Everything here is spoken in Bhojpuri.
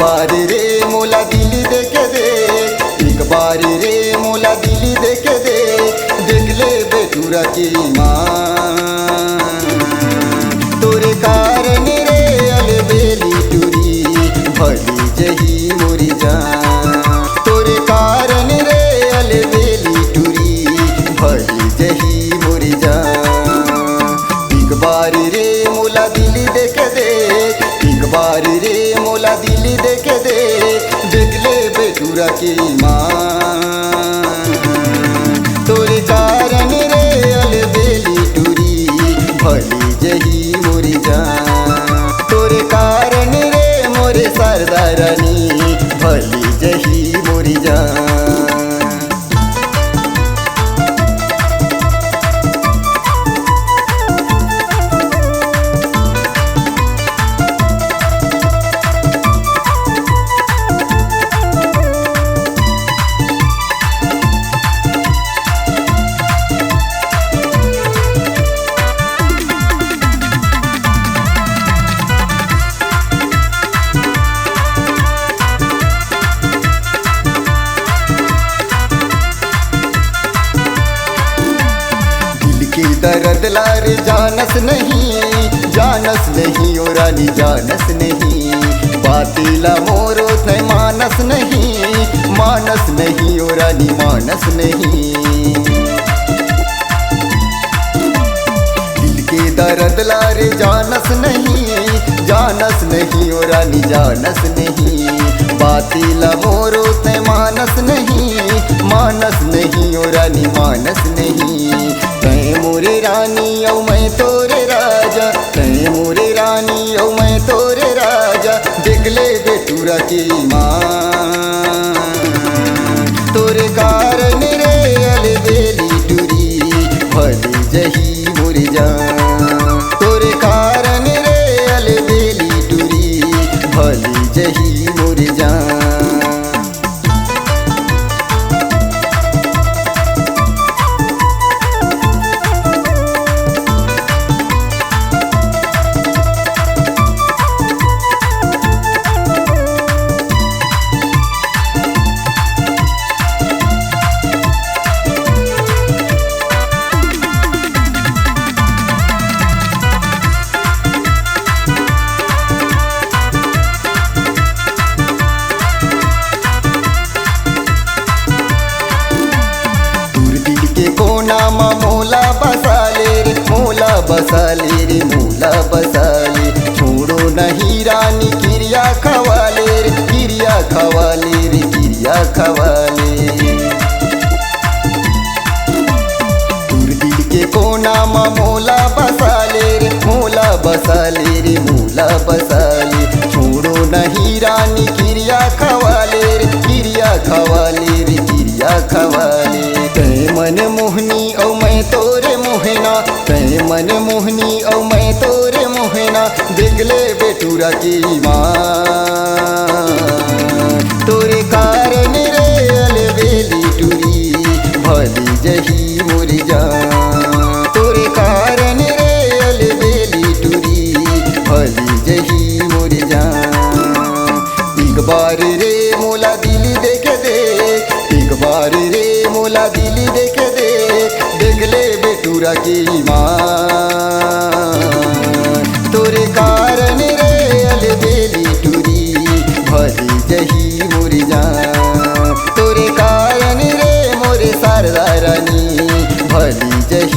बारी रे मोला दिली देके दे, एक बारी रे मोला दिली देके दे, देख ले बेटूरा की माँ। तोरे कारण रे अले बेली टूरी भली जही मोरी जान। तोरे कारण रे अले बेली टूरी भली जही मोरी जान। एक बारी रे मोला दिली देके दे, एक बारी रे मोला दिली देके दे, देख ले बेटूरा की माँ। तोरे कारण रे अले बेली टूरी भली जही मोरी जान। तोरे कारण रे मोरे सरदा रानी भली जही मोरी जान। दर्द लारे जानस नहीं, जानस नहीं ओ रानी जानस नहीं। बातिला मोरो थे मानस नहीं, मानस नहीं ओ रानी मानस नहीं। दिल के दर्द लारे जानस नहीं, जानस नहीं ओ रानी जानस नहीं। बातिला मोरो थे मानस नहीं, मानस नहीं ओ रानी मानस नहीं। तै मोरे रानी औ मैं तोरे राजा, तै मोरे रानी औ मैं तोरे राजा, देख ले बेटूरा की माँ। तोरे कारण रे अले बेली टूरी भली जही मोरी जान। तोरे कारण रे अले बेली टूरी भली जही मोरी जान। कोना मा मोला बसाले रे, मोला बसाले रे, मोला बसाले। छोड़ो नहीं रानी किरिया खवाले रे, किरिया खवाले रे, किरिया खवाले। दूर दिल के कोना मा मोला बसाले रे, मोला बसाले रे, मोला बसाले। छोड़ो नहीं रानी किरिया खवाले रे, किरिया खवाले रे, किरिया खवाले। तै मन मोहनी औ मैं तोरे मोहना, तै मन मोहनी औ मैं तोरे मोहना, देख ले बेटूरा की माँ। तोरे कारण रे अले बेली टूरी भली जही मोरी जान। तोरे कारण रे अले बेली टूरी भली जही मोरी जान। एक बार रे मोला दिली देके दे, एक बार रे मोला दिली देके दे, देख ले बेटूरा की माँ। तोरे कारण रे अले बेली टूरी भली जही मोरी जान। तोरे कारण रे मोरे सरदा रानी भली जही